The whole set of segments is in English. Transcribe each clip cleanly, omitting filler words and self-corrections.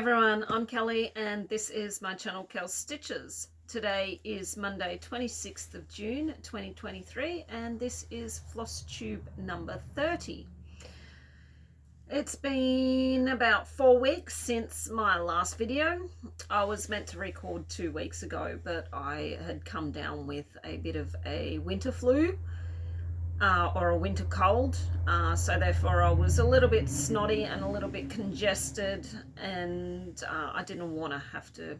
everyone, I'm Kelly and this is my channel Kel Stitches. Today is Monday 26th of June 2023 and this is Flosstube number 30. It's been about 4 weeks since my last video. I was meant to record 2 weeks ago, but I had come down with a bit of a winter flu. Or a winter cold, so therefore I was a little bit snotty and a little bit congested, and I didn't want to have to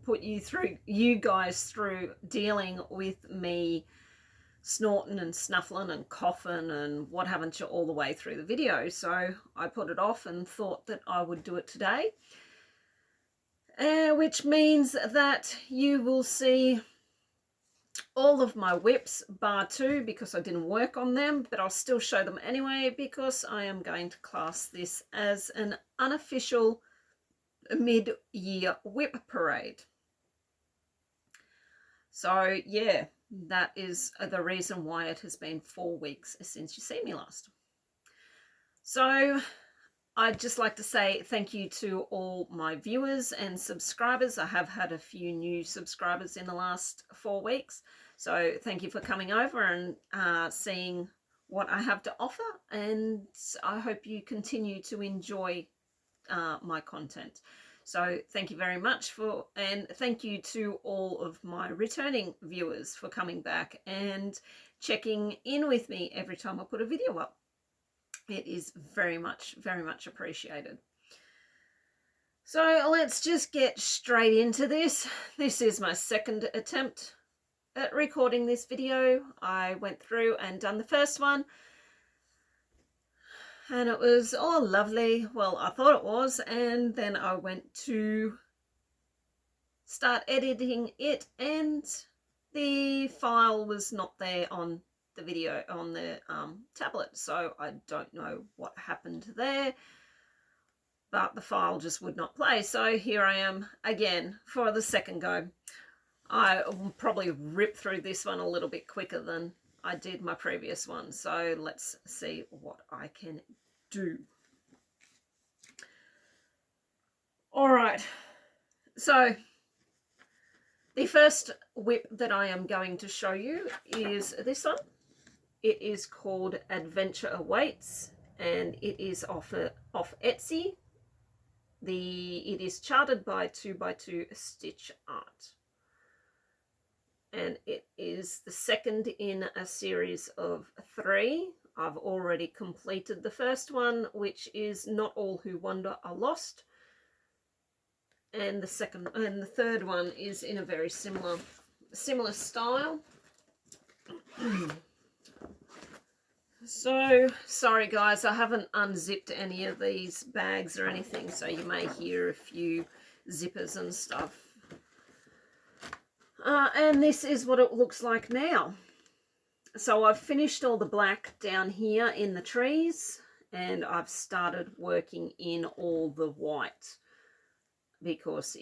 put you guys through dealing with me snorting and snuffling and coughing and what haven't you all the way through the video. So I put it off and thought that I would do it today, which means that you will see all of my whips bar 2 because I didn't work on them, but I'll still show them anyway because I am going to class this as an unofficial mid-year whip parade. So yeah, that is the reason why it has been 4 weeks since you see me last. So I'd just like to say thank you to all my viewers and subscribers. I have had a few new subscribers in the last 4 weeks. So thank you for coming over and seeing what I have to offer. And I hope you continue to enjoy my content. So thank you very much and thank you to all of my returning viewers for coming back and checking in with me every time I put a video up. It is very much appreciated. So let's just get straight into this. This is my second attempt at recording this video. I went through and done the first one and it was all lovely. Well, I thought it was, and then I went to start editing it and the file was not there on the video on the tablet, so I don't know what happened there, but the file just would not play. So here I am again for the second go. I will probably rip through this one a little bit quicker than I did my previous one, so let's see what I can do. All right, so the first whip that I am going to show you is this one. It is called Adventure Awaits and it is off Etsy. It is charted by 2x2 Stitch Art. And it is the second in a series of 3. I've already completed the first one, which is Not All Who Wander Are Lost. And the third one is in a very similar style. So, sorry guys, I haven't unzipped any of these bags or anything, so you may hear a few zippers and stuff. And this is what it looks like now. So I've finished all the black down here in the trees, and I've started working in all the white because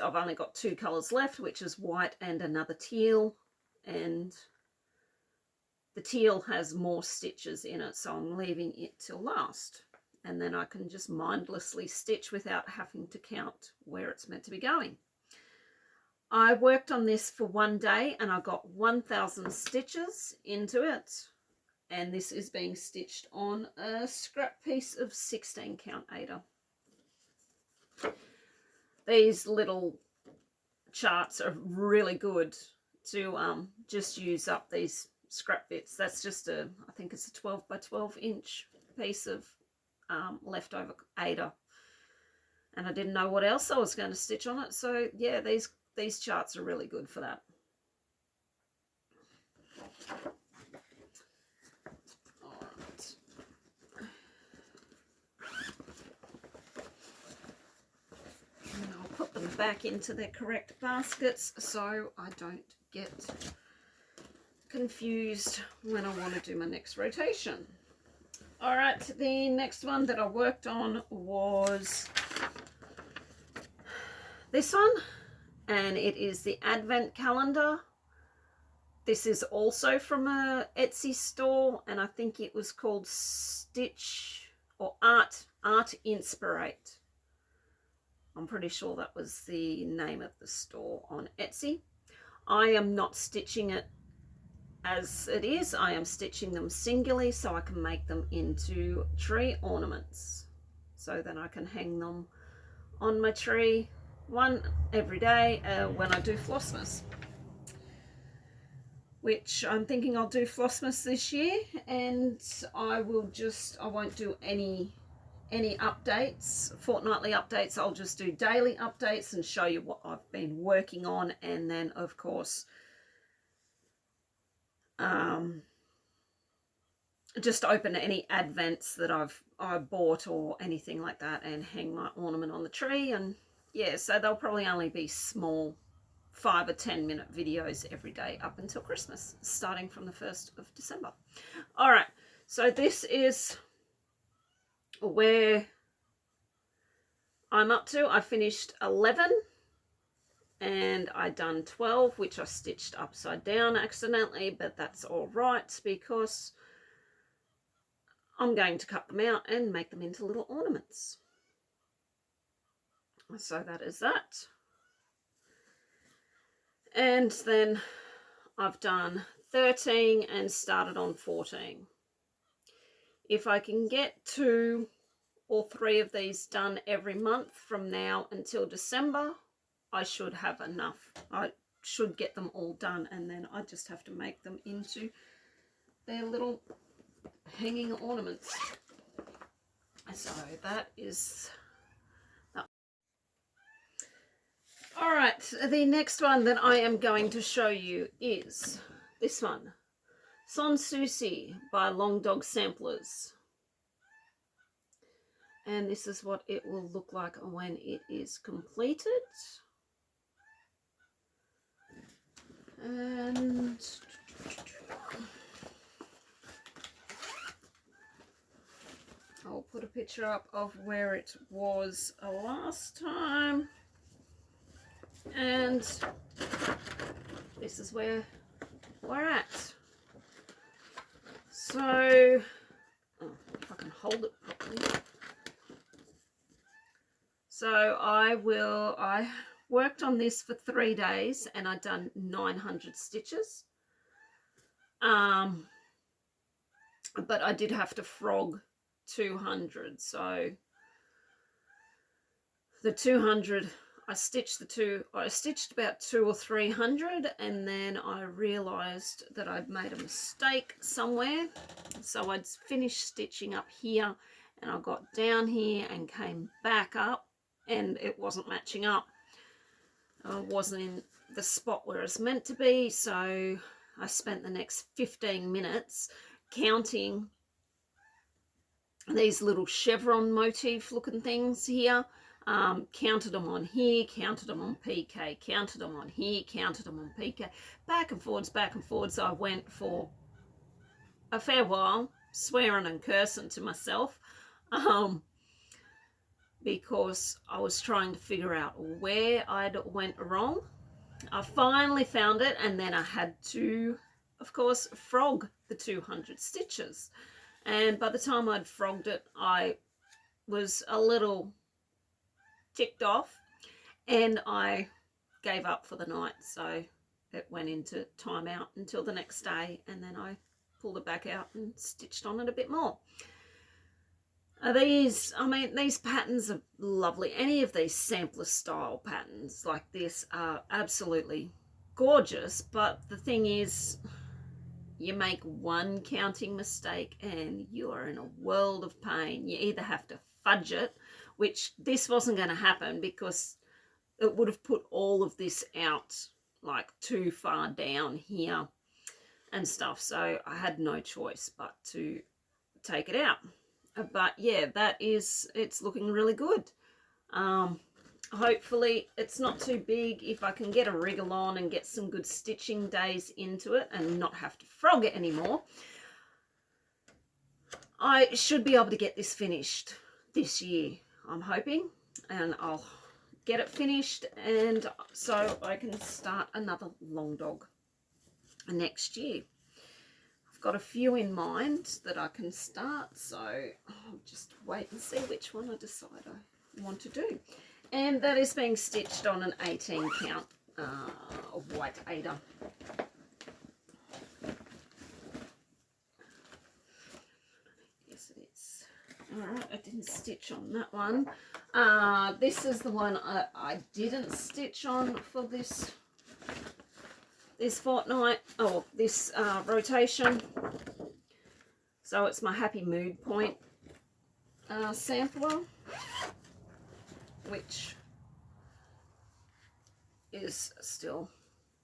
I've only got 2 colours left, which is white and another teal, and the teal has more stitches in it, so I'm leaving it till last. And then I can just mindlessly stitch without having to count where it's meant to be going. I worked on this for 1 day and I got 1,000 stitches into it. And this is being stitched on a scrap piece of 16 count Aida. These little charts are really good to just use up these scrap bits. That's just I think it's a 12 by 12 inch piece of leftover Aida, and I didn't know what else I was going to stitch on it, so yeah, these charts are really good for that. All right. And I'll put them back into their correct baskets so I don't get confused when I want to do my next rotation. All right, the next one that I worked on was this one, and it is the Advent Calendar. This is also from a Etsy store, and I think it was called Stitch or Art Inspirate. I'm pretty sure that was the name of the store on Etsy. I am not stitching it as it is. I am stitching them singularly so I can make them into tree ornaments, so that I can hang them on my tree, one every day when I do Flossmas, which I'm thinking I'll do Flossmas this year. And I won't do any updates, fortnightly updates. I'll just do daily updates and show you what I've been working on, and then of course just open any advents that I bought or anything like that and hang my ornament on the tree. And yeah, so they'll probably only be small 5 or 10 minute videos every day up until Christmas, starting from the 1st of December. All right, so this is where I'm up to. I finished 11 and I done 12, which I stitched upside down accidentally, but that's all right because I'm going to cut them out and make them into little ornaments. So that is that. And then I've done 13 and started on 14. If I can get 2 or 3 of these done every month from now until December, I should have enough. I should get them all done, and then I just have to make them into their little hanging ornaments. So that is that. All right, the next one that I am going to show you is this one, Sans Susie by Long Dog Samplers. And this is what it will look like when it is completed. And I'll put a picture up of where it was last time. And this is where we're at. So, if I can hold it properly. So I worked on this for 3 days and I'd done 900 stitches. But I did have to frog 200. So the 200, I stitched about 200 or 300, and then I realized that I'd made a mistake somewhere. So I'd finished stitching up here and I got down here and came back up, and it wasn't matching up. I wasn't in the spot where it's meant to be, so I spent the next 15 minutes counting these little chevron motif looking things here. Counted them on here, counted them on PK, counted them on here, counted them on PK. Back and forwards. I went for a fair while, swearing and cursing to myself. Because I was trying to figure out where I'd went wrong. I finally found it, and then I had to, of course, frog the 200 stitches. And by the time I'd frogged it, I was a little ticked off and I gave up for the night. So it went into timeout until the next day, and then I pulled it back out and stitched on it a bit more. These patterns are lovely. Any of these sampler style patterns like this are absolutely gorgeous, but the thing is, you make one counting mistake and you are in a world of pain. You either have to fudge it, which this wasn't going to happen because it would have put all of this out like too far down here and stuff. So I had no choice but to take it out. But yeah, it's looking really good. Hopefully it's not too big. If I can get a wriggle on and get some good stitching days into it and not have to frog it anymore, I should be able to get this finished this year, I'm hoping, and I'll get it finished, and so I can start another long dog next year. I've got a few in mind that I can start, so I'll just wait and see which one I decide I want to do. And that is being stitched on an 18 count white Ada. Yes, it is. Alright, I didn't stitch on that one. This is the one I didn't stitch on for this fortnight, this rotation. So it's my Happy Mood Point sampler, which is still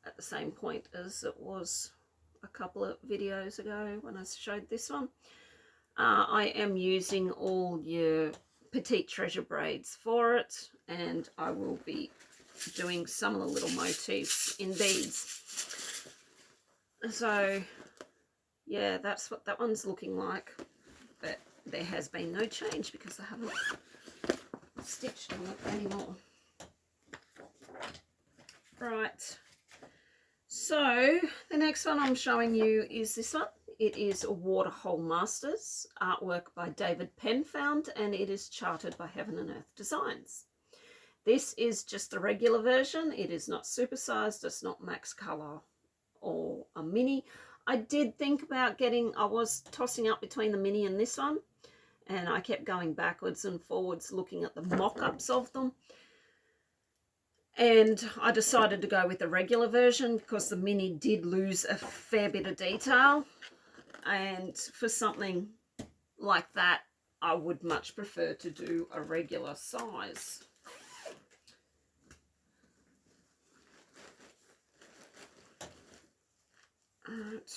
at the same point as it was a couple of videos ago when I showed this one. I am using all your Petite Treasure braids for it, and I will be doing some of the little motifs in beads. So yeah, that's what that one's looking like, but there has been no change because I haven't stitched on it anymore. Right, so the next one I'm showing you is this one. It is Waterhole Masters, artwork by David Penfound, and it is charted by Heaven and Earth Designs. This is just the regular version. It is not supersized, it's not max color or a mini. I did think about I was tossing up between the mini and this one, and I kept going backwards and forwards looking at the mock-ups of them. And I decided to go with the regular version because the mini did lose a fair bit of detail. And for something like that, I would much prefer to do a regular size. Alright,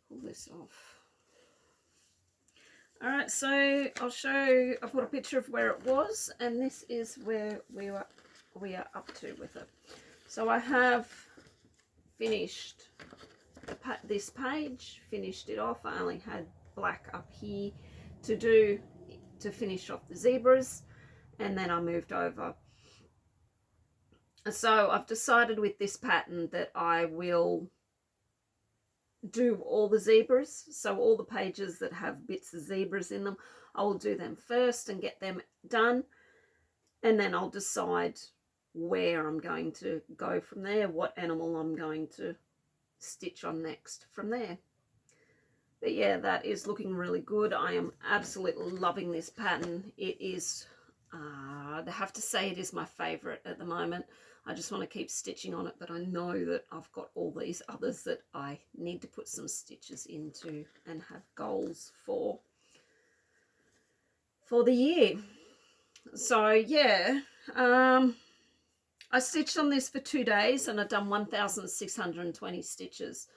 pull this off. Alright, so I'll show, I put a picture of where it was, and this is where we are up to with it. So I have finished this page, finished it off. I only had black up here to finish off the zebras, and then I moved over. So I've decided with this pattern that I will do all the zebras. So all the pages that have bits of zebras in them, I will do them first and get them done, and then I'll decide where I'm going to go from there, what animal I'm going to stitch on next from there. But yeah, that is looking really good. I am absolutely loving this pattern. It is, I have to say, it is my favorite at the moment. I just want to keep stitching on it, but I know that I've got all these others that I need to put some stitches into and have goals for the year. So yeah, I stitched on this for 2 days and I've done 1,620 stitches.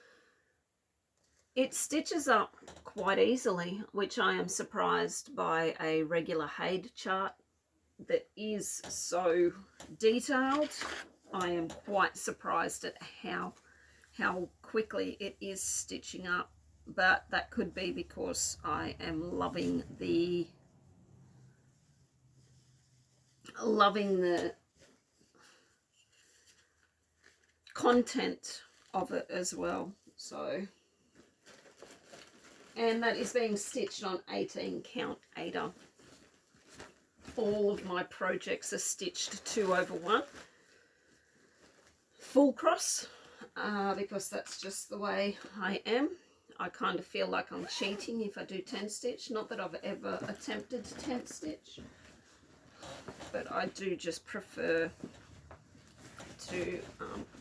It stitches up quite easily, which I am surprised by a regular Haid chart that is so detailed. I am quite surprised at how quickly it is stitching up, but that could be because I am loving the content of it as well. So, and that is being stitched on 18 count Ada. All of my projects are stitched 2/1 full cross, because that's just the way I am. I kind of feel like I'm cheating if I do 10 stitch. Not that I've ever attempted 10 stitch, but I do just prefer to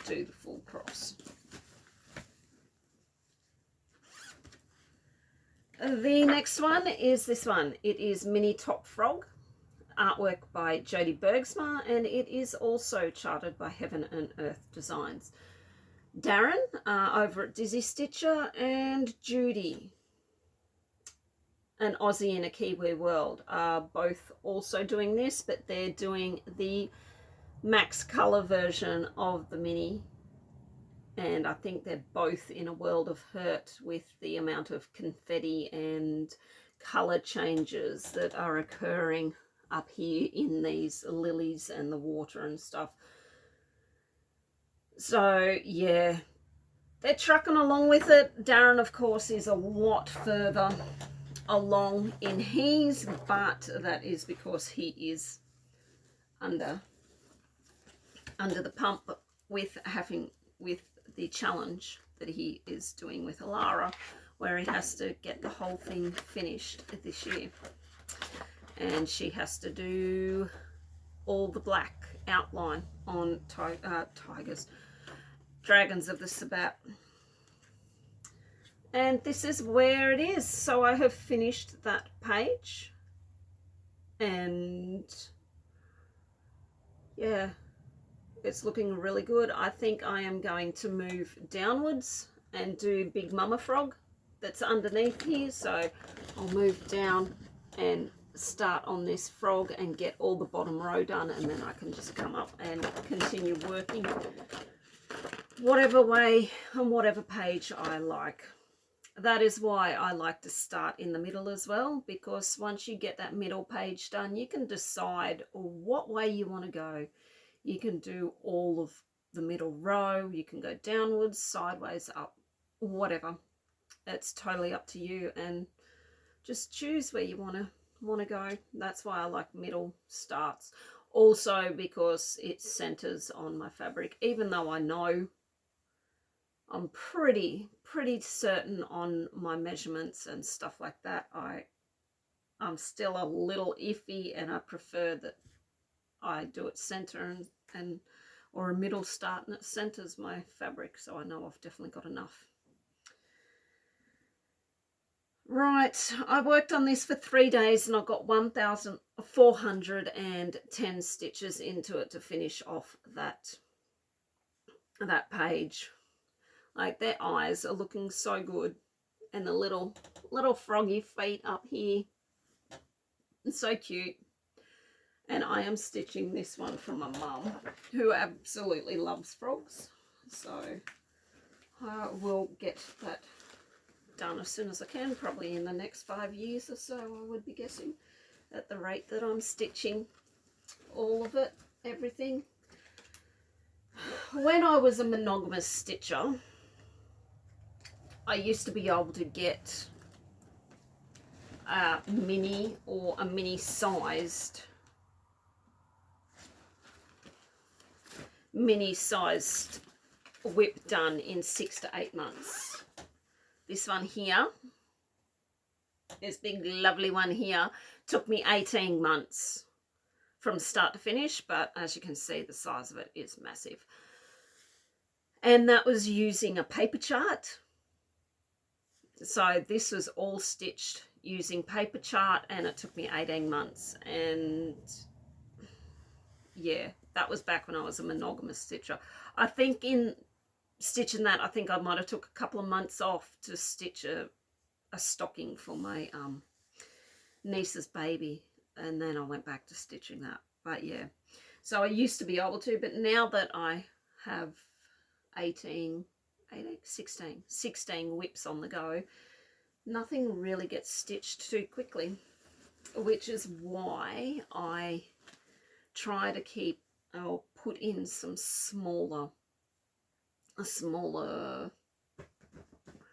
do the full cross. The next one is this one. It is Mini Top Frog, artwork by Jodie Bergsma, and it is also charted by Heaven and Earth Designs. Darren over at Dizzy Stitcher, and Judy, an Aussie in a Kiwi world, are both also doing this, but they're doing the max color version of the mini, and I think they're both in a world of hurt with the amount of confetti and color changes that are occurring up here in these lilies and the water and stuff. So yeah, they're trucking along with it. Darren, of course, is a lot further along in his, but that is because he is under the pump with the challenge that he is doing with Alara, where he has to get the whole thing finished this year. And she has to do all the black outline on Dragons of the Sabbat. And this is where it is. So I have finished that page. And yeah, it's looking really good. I think I am going to move downwards and do Big Mama Frog that's underneath here. So I'll move down and start on this frog and get all the bottom row done, and then I can just come up and continue working whatever way on whatever page I like. That is why I like to start in the middle as well, because once you get that middle page done, you can decide what way you want to go. You can do all of the middle row, you can go downwards, sideways, up, whatever. It's totally up to you, and just choose where you want to go. That's why I like middle starts. Also because it centers on my fabric, even though I know I'm pretty certain on my measurements and stuff like that. I'm still a little iffy, and I prefer that I do it center or a middle start, and it centers my fabric, so I know I've definitely got enough. Right, I worked on this for 3 days and I got 1,410 stitches into it to finish off that page. Like, their eyes are looking so good, and the little froggy feet up here, it's so cute. And I am stitching this one from my mum, who absolutely loves frogs, so I will get that done as soon as I can, probably in the next 5 years or so, I would be guessing, at the rate that I'm stitching all of it, everything. When I was a monogamous stitcher, I used to be able to get a mini or a mini sized whip done in 6 to 8 months. This one here, this big lovely one here, took me 18 months from start to finish, but as you can see, the size of it is massive. And that was using a paper chart. So this was all stitched using paper chart, and it took me 18 months. And yeah, that was back when I was a monogamous stitcher. I think in stitching that, I think I might have took a couple of months off to stitch a stocking for my niece's baby, and then I went back to stitching that. But yeah, so I used to be able to, but now that I have 16 whips on the go, nothing really gets stitched too quickly, which is why I try to keep, I'll put in some smaller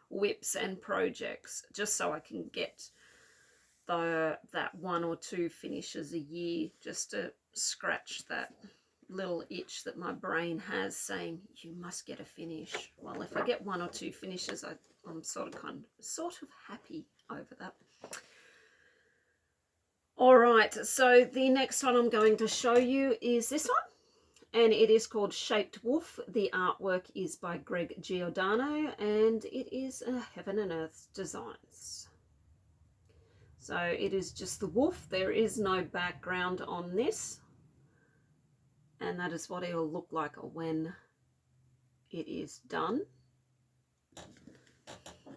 whips and projects, just so I can get that 1 or 2 finishes a year, just to scratch that little itch that my brain has saying you must get a finish. Well, if I get 1 or 2 finishes, I'm sort of happy over that. All right, so the next one I'm going to show you is this one, and it is called Shaped Wolf. The artwork is by Greg Giordano, and it is a Heaven and Earth Designs. So it is just the wolf. There is no background on this, and that is what it will look like when it is done.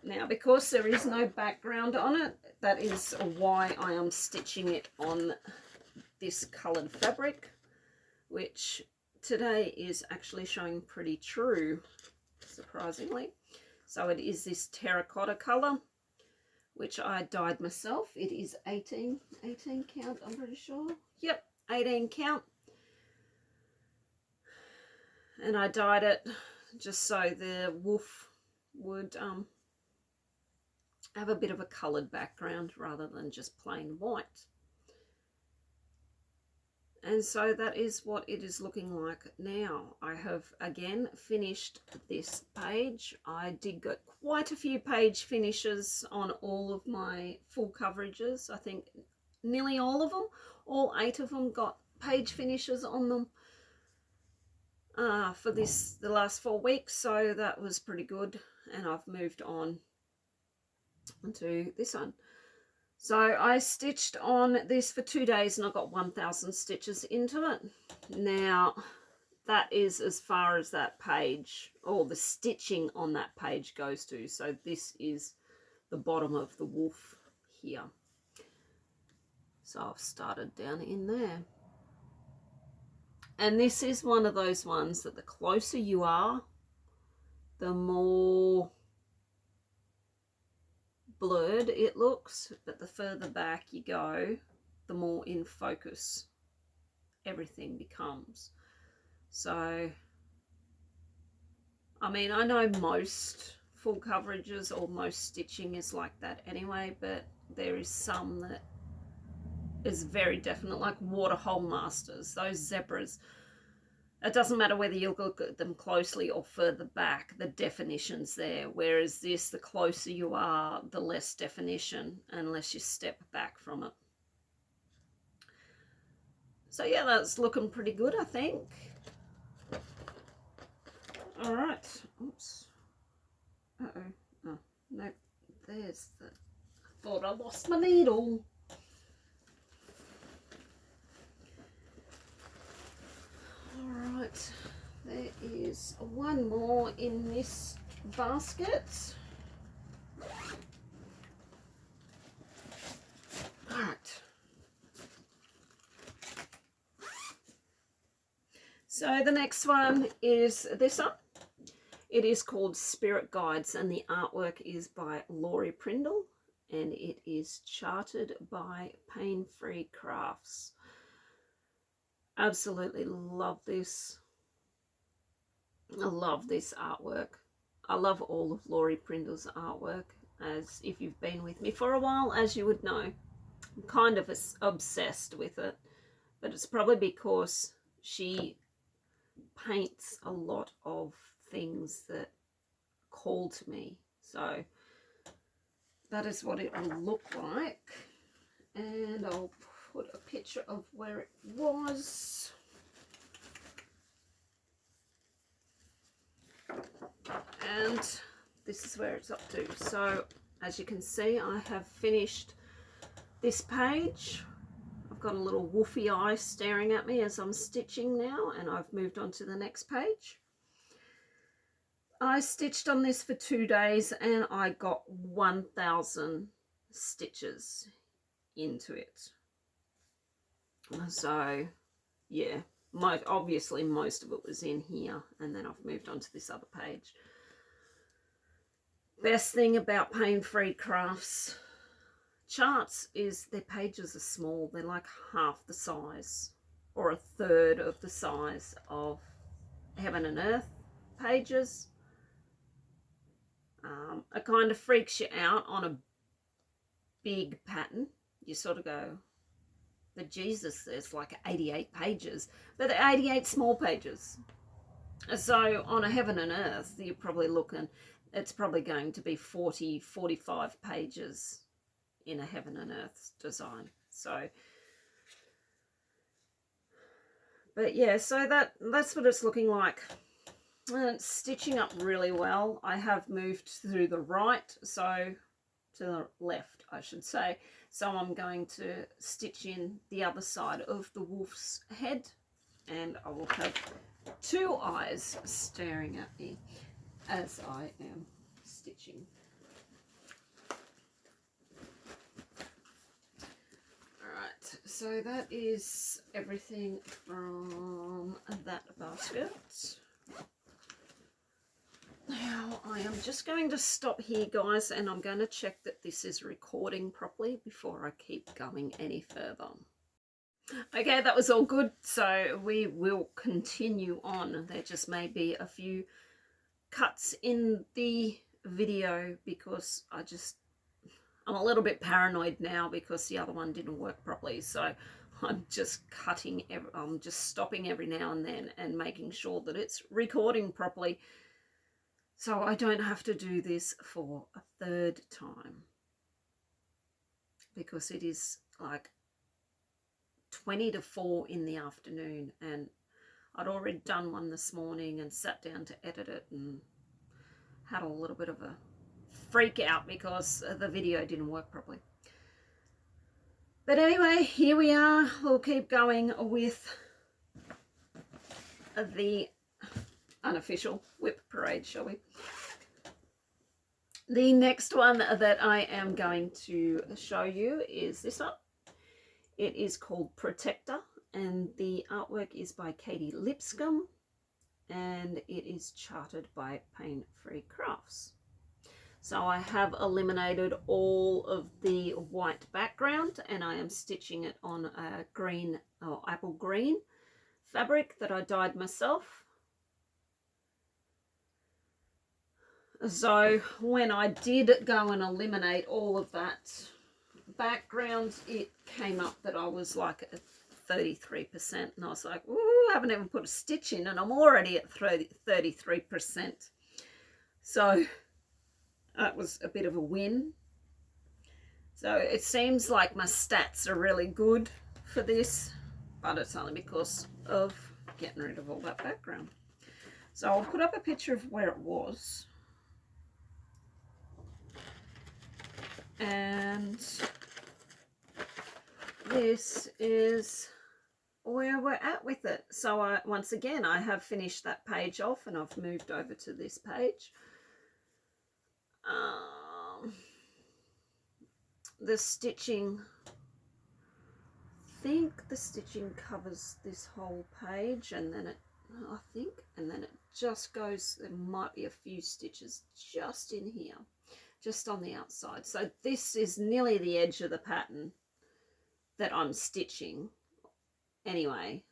Now, because there is no background on it, that is why I am stitching it on this coloured fabric, which today is actually showing pretty true, surprisingly. So it is this terracotta colour, which I dyed myself. It is 18 count, I'm pretty sure. Yep, 18 count. And I dyed it just so the wolf would have a bit of a coloured background rather than just plain white. And so that is what it is looking like now. I have again finished this page. I did get quite a few page finishes on all of my full coverages. I think nearly all of them, all 8 of them got page finishes on them for the last 4 weeks. So that was pretty good. And I've moved on to this one. So I stitched on this for 2 days and I got 1,000 stitches into it. Now that is as far as that page, or the stitching on that page goes to. So this is the bottom of the wolf here. So I've started down in there. And this is one of those ones that the closer you are, the more blurred it looks, but the further back you go, the more in focus everything becomes. So I mean, I know most full coverages or most stitching is like that anyway, but there is some that is very definite, like Waterhole Masters, those zebras. It doesn't matter whether you look at them closely or further back, the definition's there. Whereas this, the closer you are, the less definition, unless you step back from it. So yeah, that's looking pretty good, I think. All right. Oops. Uh-oh. Oh, no. There's the... I thought I lost my needle. Alright, there is one more in this basket. Alright. So the next one is this one. It is called Spirit Guides and the artwork is by Laurie Prindle and it is charted by Pain Free Crafts. Absolutely love this. I love this artwork. I love all of Laurie Prindle's artwork, as if you've been with me for a while, as you would know. I'm kind of obsessed with it, but it's probably because she paints a lot of things that call to me. So that is what it will look like. And I'll put a picture of where it was. And this is where it's up to. So as you can see, I have finished this page. I've got a little woofy eye staring at me as I'm stitching now, and I've moved on to the next page. I stitched on this for 2 days and I got 1,000 stitches into it. So yeah, obviously most of it was in here, and then I've moved on to this other page. Best thing about Pain Free Crafts charts is their pages are small. They're like half the size or a third of the size of Heaven and Earth pages. It kind of freaks you out on a big pattern. You sort of go, but Jesus, there's like 88 pages, but they're 88 small pages. So on a Heaven and Earth, you're probably looking, it's probably going to be 40, 45 pages in a Heaven and Earth design. So, but yeah, so that's what it's looking like. And it's stitching up really well. I have moved through the right, so to the left, I should say. So I'm going to stitch in the other side of the wolf's head, and I will have 2 eyes staring at me as I am stitching. Alright, so that is everything from that basket. Now I am just going to stop here, guys, and I'm going to check that this is recording properly before I keep going any further. Okay, that was all good, so we will continue on. There just may be a few cuts in the video because I just I'm a little bit paranoid now because the other one didn't work properly, so I'm just I'm just stopping every now and then and making sure that it's recording properly, so I don't have to do this for a third time, because it is like 20 to 4 in the afternoon, and I'd already done one this morning and sat down to edit it and had a little bit of a freak out because the video didn't work properly. But anyway, here we are. We'll keep going with the unofficial whip parade, shall we? The next one that I am going to show you is this one. It is called Protector, and the artwork is by Katie Lipscomb, and it is charted by Pain Free Crafts. So I have eliminated all of the white background, and I am stitching it on a green or apple green fabric that I dyed myself. So when I did go and eliminate all of that background, it came up that I was like at 33%, and I was like, ooh, I haven't even put a stitch in and I'm already at 33%. So that was a bit of a win. So it seems like my stats are really good for this, but it's only because of getting rid of all that background. So I'll put up a picture of where it was. And this is where we're at with it. So once again, I have finished that page off and I've moved over to this page. The stitching, I think the stitching covers this whole page, and then and then it just goes, there might be a few stitches just in here, just on the outside. So this is nearly the edge of the pattern that I'm stitching anyway.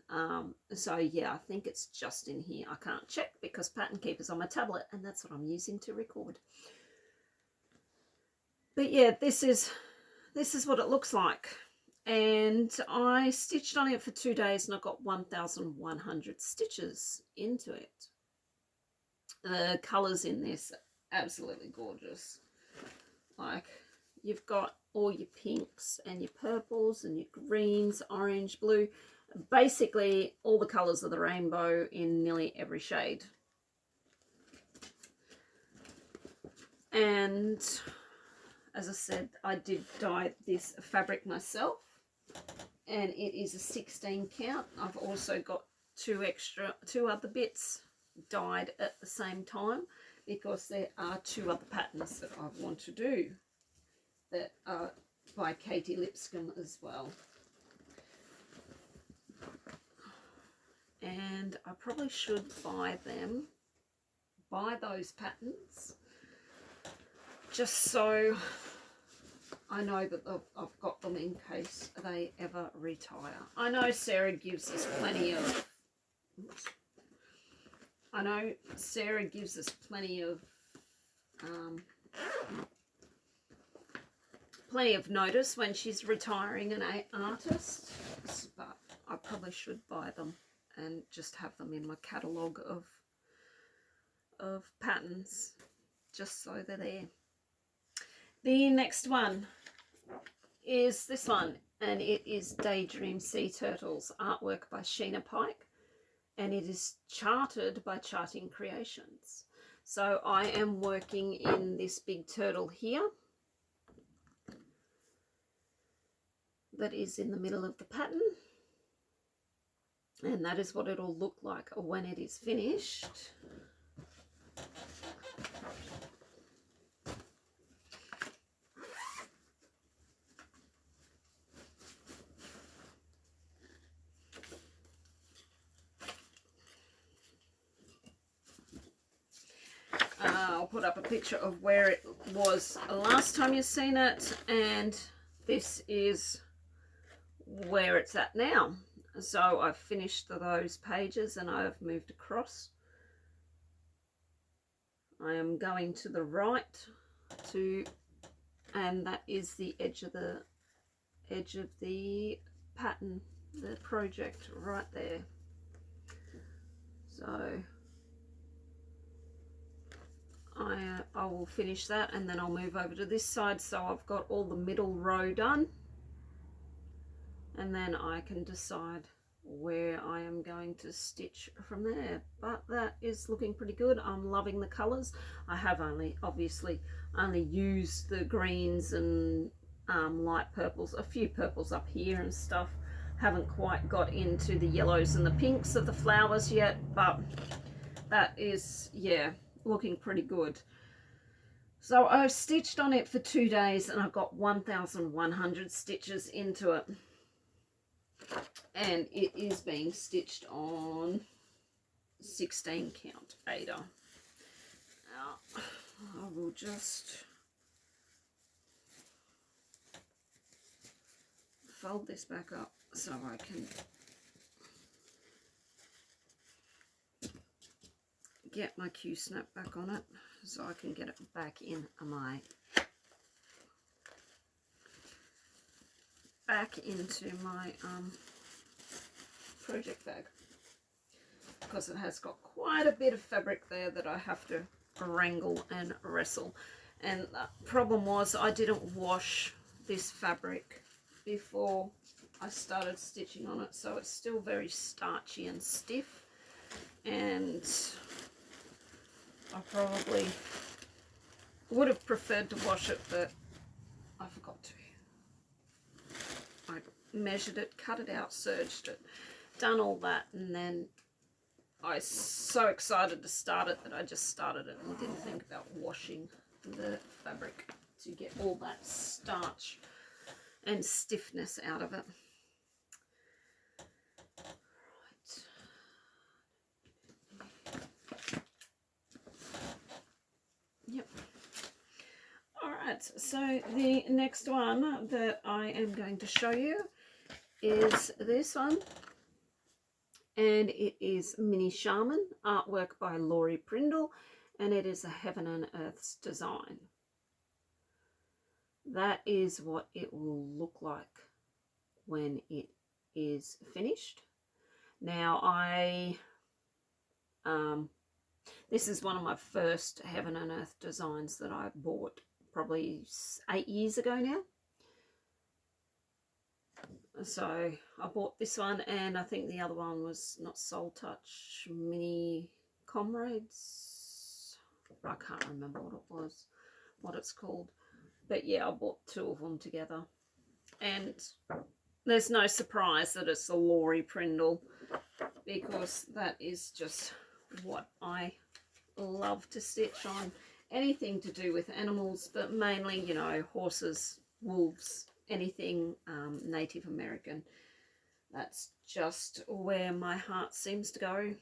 So yeah, I think it's just in here. I can't check because Pattern Keeper's on my tablet, and that's what I'm using to record. But yeah, this is what it looks like. And I stitched on it for 2 days and I got 1,100 stitches into it. The colours in this are absolutely gorgeous. Like, you've got all your pinks and your purples and your greens, orange, blue. Basically, all the colours of the rainbow in nearly every shade. And as I said, I did dye this fabric myself, and it is a 16 count. I've also got two other bits dyed at the same time, because there are 2 other patterns that I want to do that are by Katie Lipscomb as well. And I probably should buy those patterns, just so I know that I've got them in case they ever retire. I know Sarah gives us plenty of notice when she's retiring an artist, but I probably should buy them and just have them in my catalogue of patterns, just so they're there. The next one is this one, and it is Daydream Sea Turtles, artwork by Sheena Pike, and it is charted by Charting Creations. So I am working in this big turtle here that is in the middle of the pattern, and that is what it'll look like when it is finished. I'll put up a picture of where it was last time you've seen it, and this is where it's at now. So I've finished those pages and I've moved across. I am going to the right to and that is the edge of the pattern, the project right there. So I will finish that, and then I'll move over to this side. So I've got all the middle row done, and then I can decide where I am going to stitch from there. But that is looking pretty good. I'm loving the colors. I have obviously only used the greens and light purples, a few purples up here and stuff. Haven't quite got into the yellows and the pinks of the flowers yet, but that is, yeah, looking pretty good. So I've stitched on it for 2 days, and I've got 1,100 stitches into it, and it is being stitched on 16 count Ada. Now I will just fold this back up so I can get my Q-snap back on it, so I can get it back in into my project bag, because it has got quite a bit of fabric there that I have to wrangle and wrestle. And the problem was I didn't wash this fabric before I started stitching on it, so it's still very starchy and stiff, and I probably would have preferred to wash it, but I forgot to. I measured it, cut it out, serged it, done all that, and then I was so excited to start it that I just started it and didn't think about washing the fabric to get all that starch and stiffness out of it. Yep. Alright, so the next one that I am going to show you is this one, and it is Mini Shaman, artwork by Laurie Prindle, and it is a Heaven and Earth's design. That is what it will look like when it is finished. Now this is one of my first Heaven and Earth designs that I bought probably 8 years ago now. So I bought this one, and I think the other one was not Soul Touch, Mini Comrades. I can't remember what it's called. But yeah, I bought 2 of them together. And there's no surprise that it's a Laurie Prindle, because that is just what I love to stitch on. Anything to do with animals, but mainly, you know, horses, wolves, anything Native American. That's just where my heart seems to go.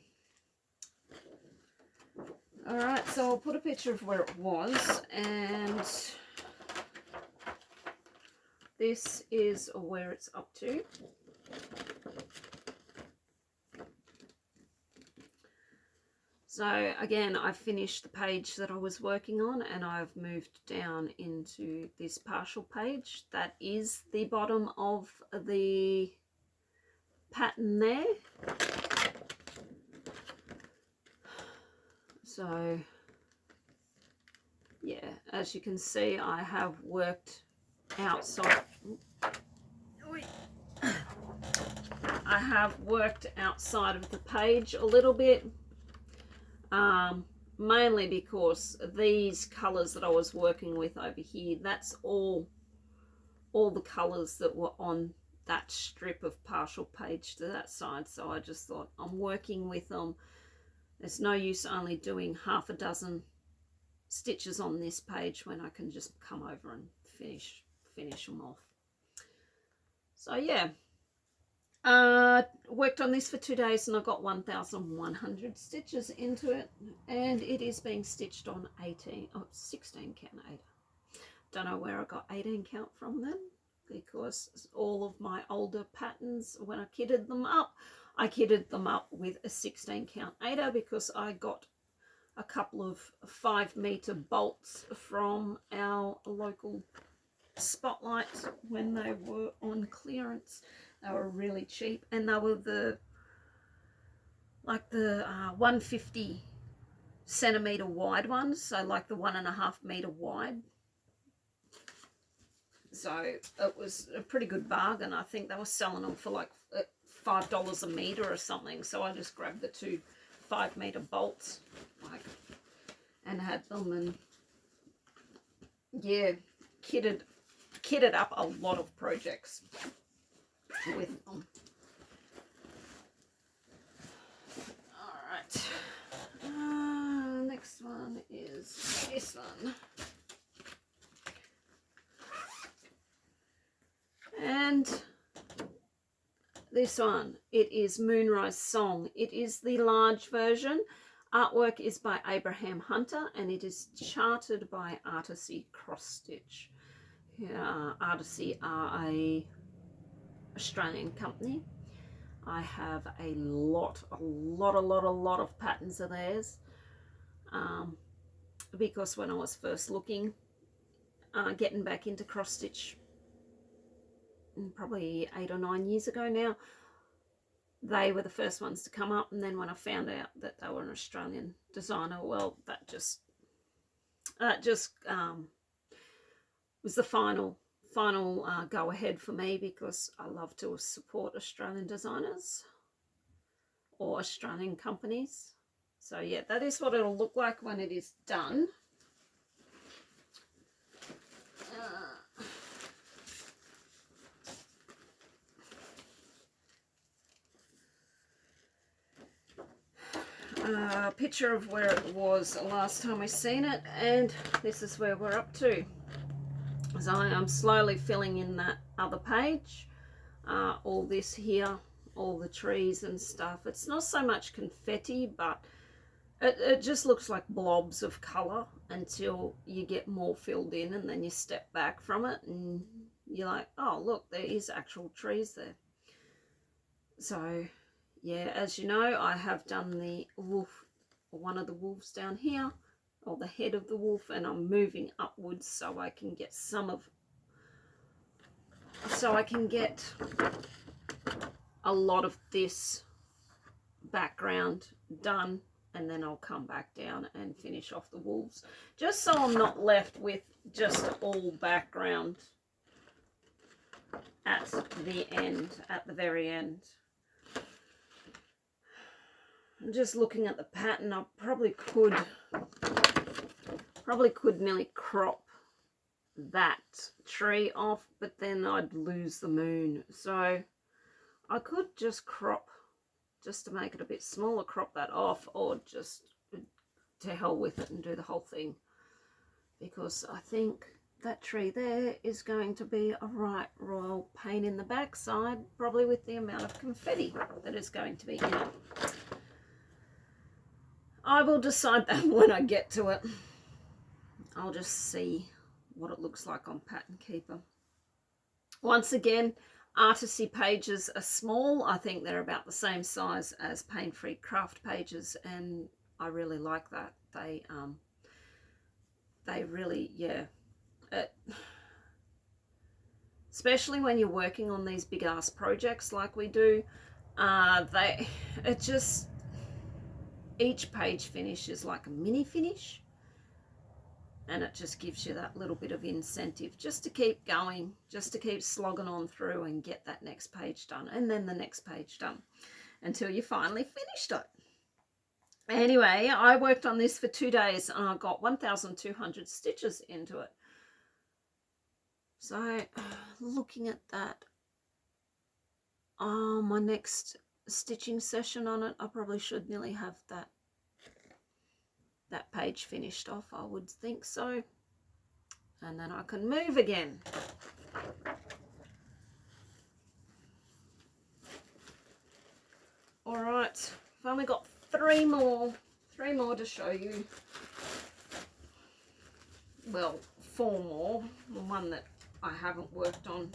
Alright, so I'll put a picture of where it was, and this is where it's up to. So again, I finished the page that I was working on, and I've moved down into this partial page. That is the bottom of the pattern there. So yeah, as you can see, I have worked outside. I have worked outside of the page a little bit. Mainly because these colours that I was working with over here, that's all the colours that were on that strip of partial page to that side. So I just thought, I'm working with them. There's no use only doing half a dozen stitches on this page when I can just come over and finish them off. So yeah. Worked on this for 2 days, and I got 1,100 stitches into it, and it is being stitched on 16 count Ada. Don't know where I got 18 count from then, because all of my older patterns, when I kitted them up, I kitted them up with a 16 count Ada, because I got a couple of 5 meter bolts from our local Spotlight when they were on clearance. They were really cheap, and they were the 150 centimeter wide ones, so like the 1.5 meter wide. So it was a pretty good bargain. I think they were selling them for like $5 a meter or something. So I just grabbed the two 5-meter bolts, and had them, and yeah, kitted up a lot of projects with them. All right. Next one is this one. And this one, it is Moonrise Song. It is the large version. Artwork is by Abraham Hunter, and it is charted by Artisy Cross Stitch. Artisy are a Australian company. I have a lot of patterns of theirs, because when I was first looking, getting back into cross stitch, probably 8 or 9 years ago now, they were the first ones to come up. And then when I found out that they were an Australian designer, well, that just was the final go ahead for me, because I love to support Australian designers or Australian companies. So yeah, that is what it'll look like when it is done. A picture of where it was last time I seen it, and this is where we're up to. So I am slowly filling in that other page, all this here, all the trees and stuff. It's not so much confetti, but it just looks like blobs of colour until you get more filled in, and then you step back from it and you're like, oh look, there is actual trees there. So yeah, as you know, I have done the wolf, or one of the wolves down here, or the head of the wolf, and I'm moving upwards so I can get a lot of this background done, and then I'll come back down and finish off the wolves, just so I'm not left with just all background at the end, at the very end. I'm just looking at the pattern. I probably could nearly crop that tree off, but then I'd lose the moon. So I could just crop, just to make it a bit smaller, crop that off, or just to hell with it and do the whole thing, because I think that tree there is going to be a right royal pain in the backside, probably with the amount of confetti that is going to be in it. I will decide that when I get to it. I'll just see what it looks like on Pattern Keeper. Once again, Artisy pages are small. I think they're about the same size as Pain Free Craft pages, and I really like that. They really, yeah. Especially when you're working on these big ass projects like we do, each page finish is like a mini finish, and it just gives you that little bit of incentive just to keep going, just to keep slogging on through and get that next page done, and then the next page done, until you finally finished it. Anyway, I worked on this for 2 days, and I got 1,200 stitches into it. So looking at that, my next stitching session on it, I probably should nearly have that page finished off, I would think so, and then I can move again. All right, I've only got three more to show you. Well, 4 more. The one that I haven't worked on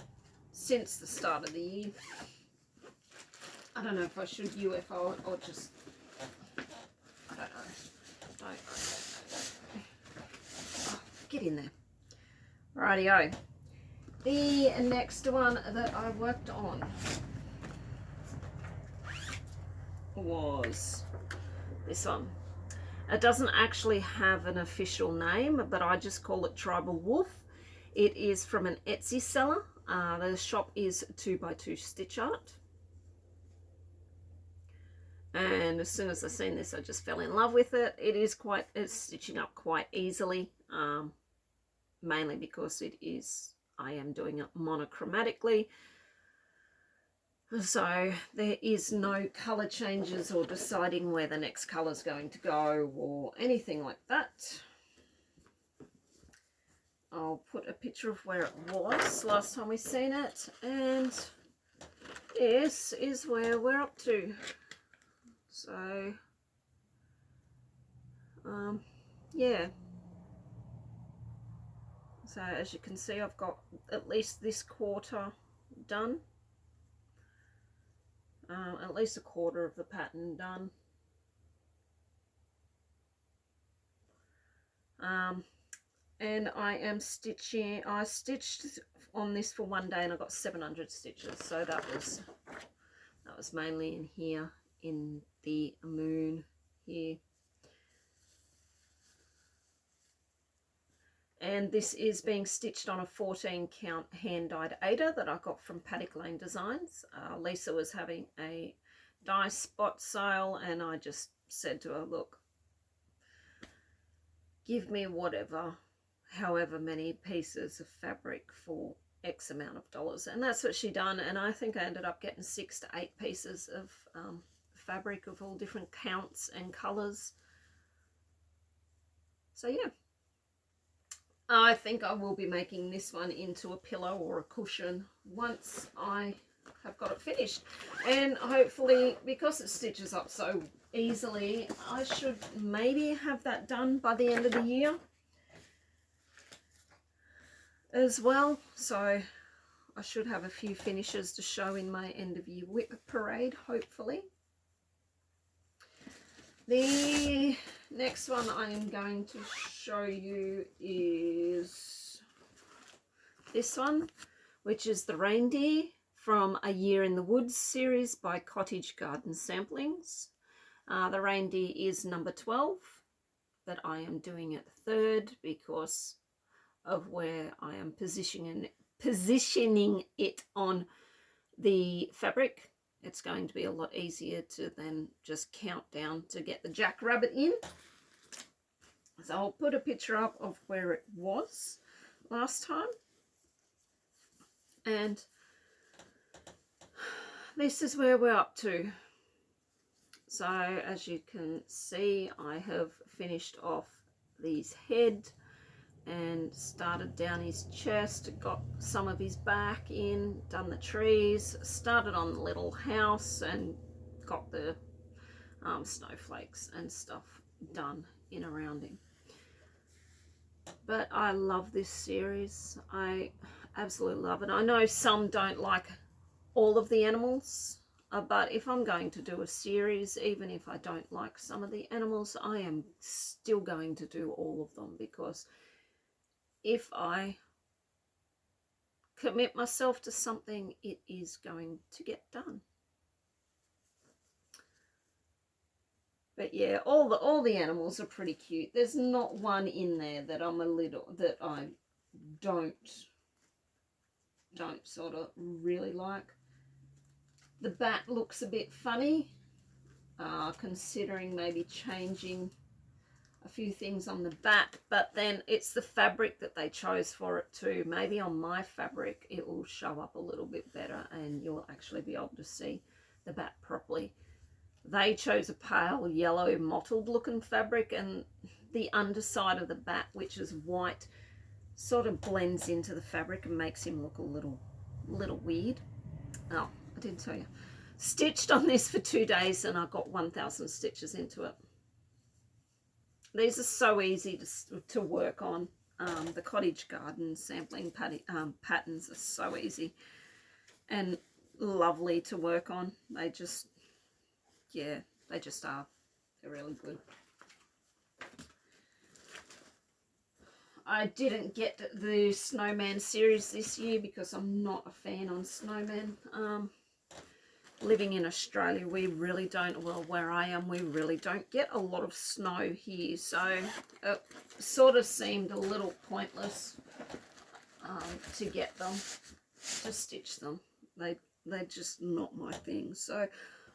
since the start of the year. I don't know if I should UFO or just, I don't know. Oh, get in there. Rightio. The next one that I worked on was this one. It doesn't actually have an official name, but I just call it Tribal Wolf. It is from an Etsy seller. The shop is 2x2 Stitch Art. And as soon as I seen this, I just fell in love with it. It's stitching up quite easily, mainly because I am doing it monochromatically. So there is no color changes or deciding where the next color is going to go or anything like that. I'll put a picture of where it was last time we seen it, and this is where we're up to. So yeah, so as you can see, I've got at least this quarter done, at least a quarter of the pattern done. And I stitched on this for one day and I got 700 stitches, so that was mainly in here, in the moon here. And this is being stitched on a 14 count hand dyed Ada that I got from Paddock Lane Designs. Lisa was having a dye spot sale and I just said to her, look, give me however many pieces of fabric for X amount of dollars. And that's what she done, and I think I ended up getting 6 to 8 pieces of fabric of all different counts and colors. So yeah, I think I will be making this one into a pillow or a cushion once I have got it finished. And hopefully, because it stitches up so easily, I should maybe have that done by the end of the year as well. So I should have a few finishes to show in my end of year whip parade, hopefully. The next one I'm going to show you is this one, which is the Reindeer from A Year in the Woods series by Cottage Garden Samplings. The Reindeer is number 12, but I am doing it third because of where I am positioning it on the fabric. It's going to be a lot easier to then just count down to get the jackrabbit in. So I'll put a picture up of where it was last time. And this is where we're up to. So as you can see, I have finished off his head and started down his chest, got some of his back in, done the trees, started on the little house and got the snowflakes and stuff done in around him. But I love this series. I absolutely love it. I know some don't like all of the animals, but if I'm going to do a series, even if I don't like some of the animals, I am still going to do all of them, because if I commit myself to something, it is going to get done. But yeah, all the animals are pretty cute. There's not one in there that I don't sort of really like. The bat looks a bit funny, considering maybe changing a few things on the bat, but then it's the fabric that they chose for it too. Maybe on my fabric it will show up a little bit better and you'll actually be able to see the bat properly. They chose a pale yellow mottled looking fabric, and the underside of the bat, which is white, sort of blends into the fabric and makes him look a little weird. Oh, I didn't tell you. Stitched on this for 2 days and I got 1,000 stitches into it. These are so easy to work on. The Cottage Garden sampling patterns are so easy and lovely to work on. They just, yeah, they just are. They're really good. I didn't get the Snowman series this year because I'm not a fan on Snowman. Living in Australia, we really don't, well, where I am, we really don't get a lot of snow here. So it sort of seemed a little pointless to get them, to stitch them. They're just not my thing. So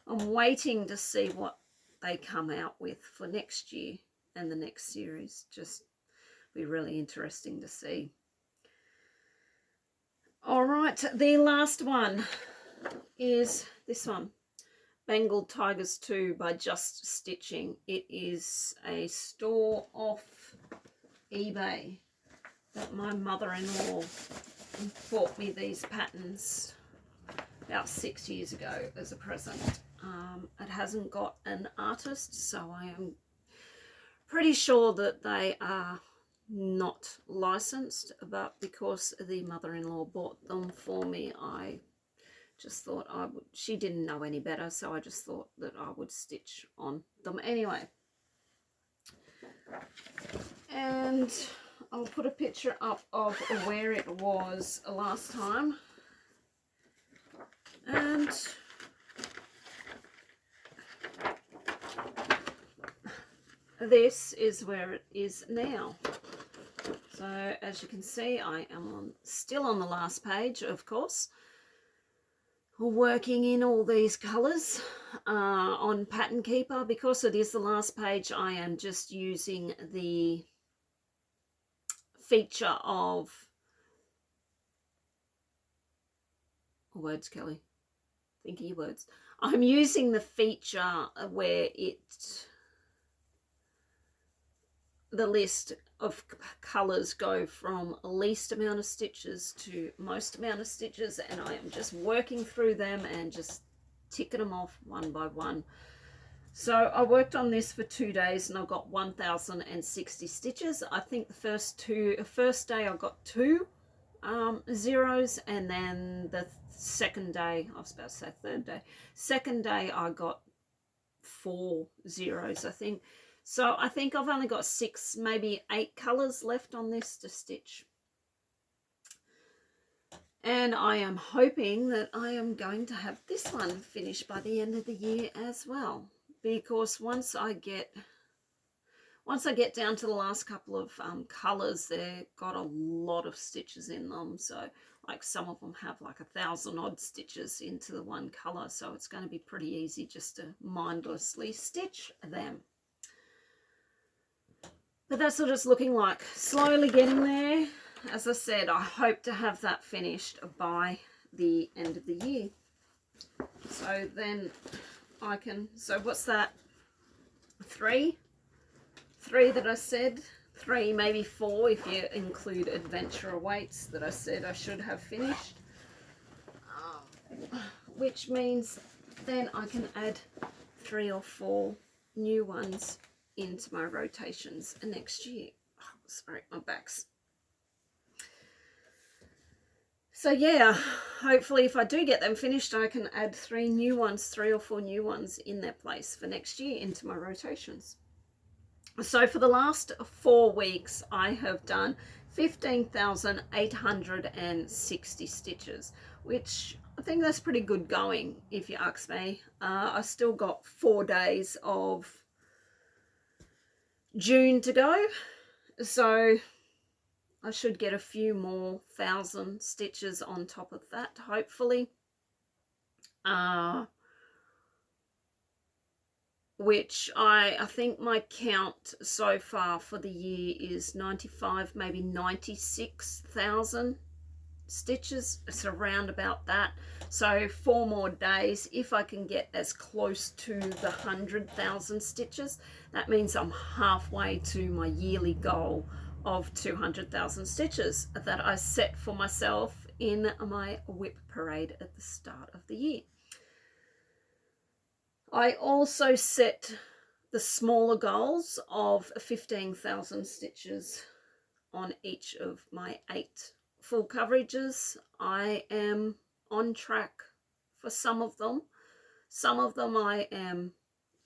I'm waiting to see what they come out with for next year and the next series. Just be really interesting to see. All right, the last one is this one, Bengal Tigers 2 by Just Stitching. It is a store off eBay that my mother-in-law bought me these patterns about 6 years ago as a present. It hasn't got an artist, so I am pretty sure that they are not licensed, but because the mother-in-law bought them for me, I just thought I would, she didn't know any better, so I just thought that I would stitch on them anyway. And I'll put a picture up of where it was last time. And this is where it is now. So as you can see, I am still on the last page, of course, working in all these colours on Pattern Keeper. Because it is the last page, I am just using the feature of, words, Kelly, think of your words. I'm using the feature where the list of colours go from least amount of stitches to most amount of stitches, and I am just working through them and just ticking them off one by one. So I worked on this for 2 days and I got 1,060 stitches. I think the first day I got 2 zeros, and then the second day, I was about to say third day, second day I got 4 zeros, I think. So I think I've only got 6, maybe 8 colours left on this to stitch. And I am hoping that I am going to have this one finished by the end of the year as well. Because once I get down to the last couple of colours, they've got a lot of stitches in them. So like some of them have like 1,000 odd stitches into the one colour. So it's going to be pretty easy just to mindlessly stitch them. But that's what it's looking like. Slowly getting there. As I said, I hope to have that finished by the end of the year. So then I can, so what's that? 3 that I said. 3, maybe 4 if you include Adventure Awaits that I said I should have finished. Which means then I can add 3 or 4 new ones into my rotations next year. Oh, sorry, my back's. So yeah, hopefully if I do get them finished, I can add 3 or 4 new ones in their place for next year into my rotations. So for the last 4 weeks, I have done 15,860 stitches, which I think that's pretty good going, if you ask me. I still got 4 days of June to go, so I should get a few more 1,000 stitches on top of that, hopefully. Which I think my count so far for the year is 95, maybe 96,000 stitches. It's around about that. So 4 more days, if I can get as close to the 100,000 stitches, that means I'm halfway to my yearly goal of 200,000 stitches that I set for myself in my whip parade at the start of the year. I also set the smaller goals of 15,000 stitches on each of my 8 full coverages. I am on track for some of them. Some of them I am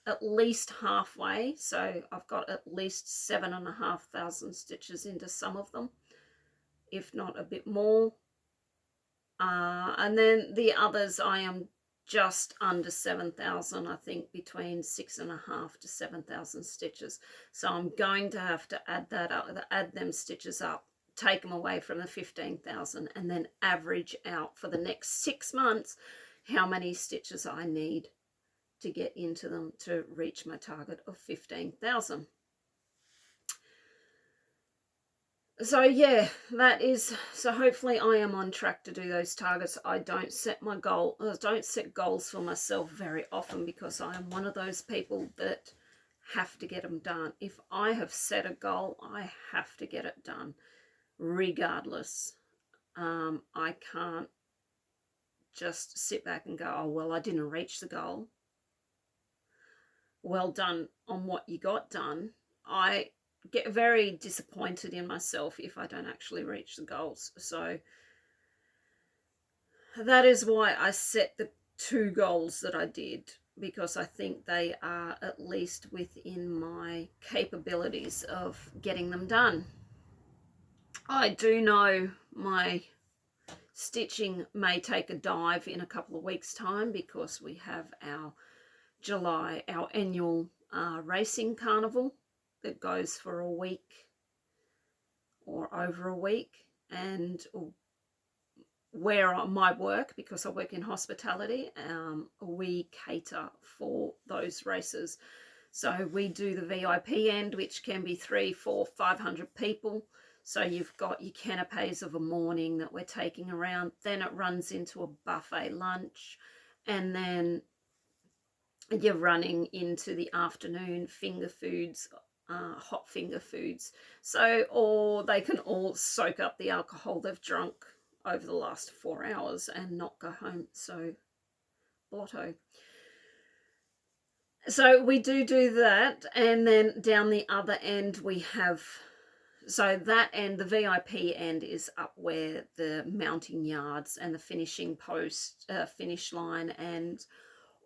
at least halfway, so I've got at least 7,500 stitches into some of them, if not a bit more. And then the others I am just under 7,000, I think between 6,500 to 7,000 stitches. So I'm going to have to add that up, add them stitches up, take them away from the 15,000, and then average out for the next 6 months how many stitches I need to get into them to reach my target of 15,000. So yeah, that is, so hopefully I am on track to do those targets. I don't set goals for myself very often because I am one of those people that have to get them done. If I have set a goal, I have to get it done regardless. I can't just sit back and go, oh well, I didn't reach the goal. Well done on what you got done. I get very disappointed in myself if I don't actually reach the goals. So that is why I set the 2 goals that I did, because I think they are at least within my capabilities of getting them done. I do know my stitching may take a dive in a couple of weeks' time because we have our annual racing carnival that goes for a week or over a week, and where my work, because I work in hospitality, we cater for those races. So we do the VIP end, which can be 300, 400, 500 people. So you've got your canapes of a morning that we're taking around, then it runs into a buffet lunch, and then you're running into the afternoon finger foods, hot finger foods. So, or they can all soak up the alcohol they've drunk over the last 4 hours and not go home so blotto. So we do that, and then down the other end we have, so that end, the VIP end, is up where the mounting yards and the finishing post, finish line and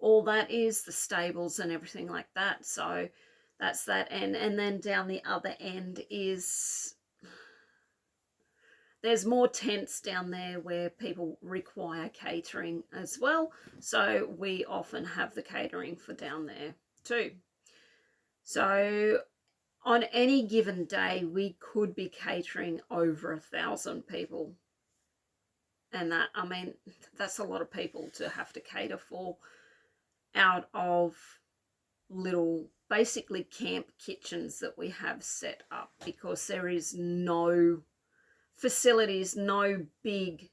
all that is, the stables and everything like that. So that's that end. And then down the other end is, there's more tents down there where people require catering as well. So we often have the catering for down there too. So on any given day, we could be catering over 1,000 people. And that, I mean, that's a lot of people to have to cater for out of little, basically camp kitchens that we have set up, because there is no facilities, no big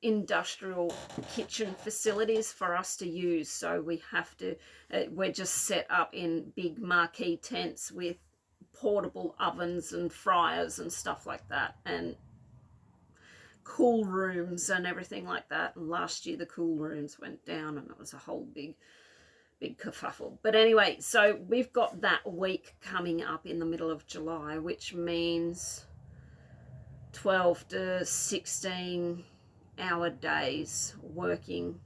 industrial kitchen facilities for us to use. So we have to, we're just set up in big marquee tents with portable ovens and fryers and stuff like that, and cool rooms and everything like that. And last year the cool rooms went down and it was a whole big kerfuffle. But anyway, so we've got that week coming up in the middle of July, which means 12 to 16 hour days working.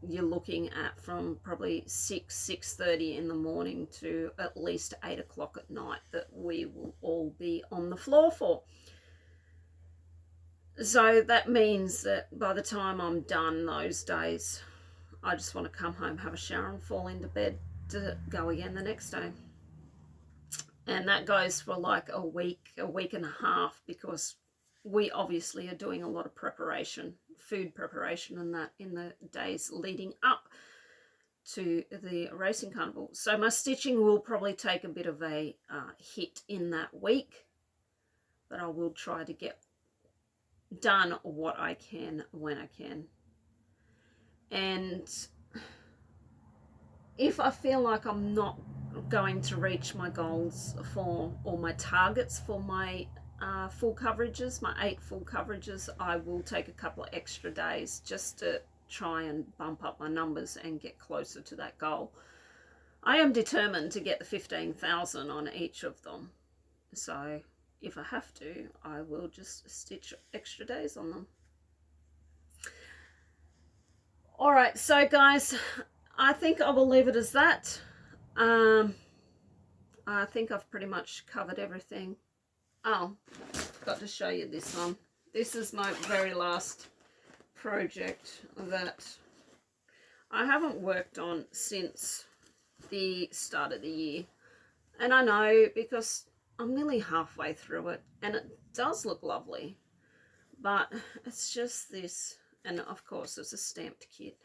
You're looking at from probably 6:30 in the morning to at least 8 o'clock at night that we will all be on the floor for. So that means that by the time I'm done those days, I just want to come home, have a shower and fall into bed to go again the next day. And that goes for like a week and a half, because we obviously are doing a lot of preparation, food preparation and that in the days leading up to the racing carnival. So my stitching will probably take a bit of a hit in that week, but I will try to get done what I can when I can. And if I feel like I'm not going to reach my goals for, or my targets for my full coverages, my 8 full coverages, I will take a couple of extra days just to try and bump up my numbers and get closer to that goal. I am determined to get the 15,000 on each of them. So if I have to, I will just stitch extra days on them. All right, so guys, I think I will leave it as that. I think I've pretty much covered everything. Oh, got to show you this one. This is my very last project that I haven't worked on since the start of the year. And I know because I'm nearly halfway through it and it does look lovely. But it's just this, and of course it's a stamped kit.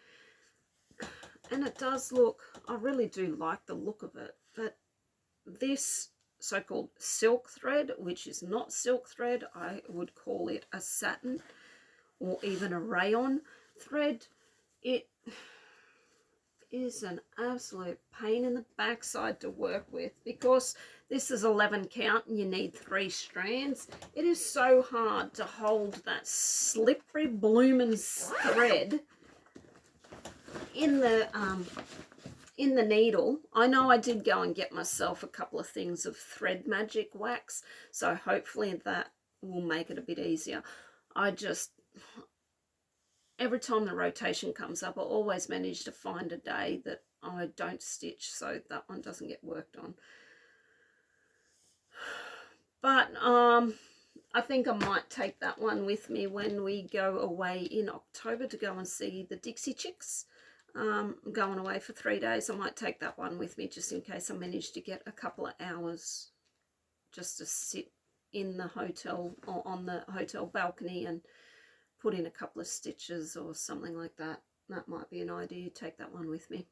And it does look, I really do like the look of it, but this so-called silk thread, which is not silk thread, I would call it a satin or even a rayon thread. It is an absolute pain in the backside to work with because this is 11 count and you need 3 strands. It is so hard to hold that slippery blooming thread in the needle. I know I did go and get myself a couple of things of Thread Magic wax, so hopefully that will make it a bit easier. Every time the rotation comes up, I always manage to find a day that I don't stitch, so that one doesn't get worked on. But I think I might take that one with me when we go away in October to go and see the Dixie Chicks. I'm going away for 3 days. I might take that one with me just in case I manage to get a couple of hours just to sit in the hotel or on the hotel balcony and put in a couple of stitches or something like that. That might be an idea. Take that one with me.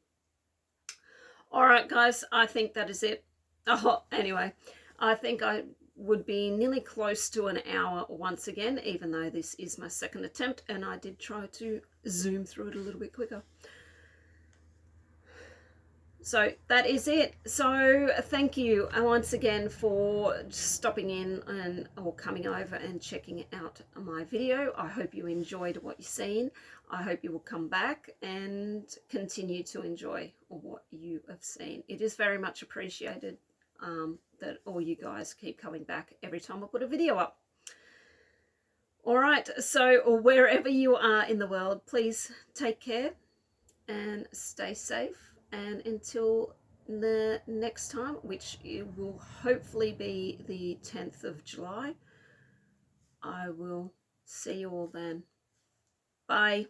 All right, guys, I think that is it. Oh, anyway, I think I would be nearly close to an hour once again, even though this is my second attempt, and I did try to zoom through it a little bit quicker. So that is it. So thank you once again for stopping in or coming over and checking out my video. I hope you enjoyed what you've seen. I hope you will come back and continue to enjoy what you have seen. It is very much appreciated that all you guys keep coming back every time I put a video up. All right, so wherever you are in the world, please take care and stay safe. And until the next time, which will hopefully be the 10th of July, I will see you all then. Bye.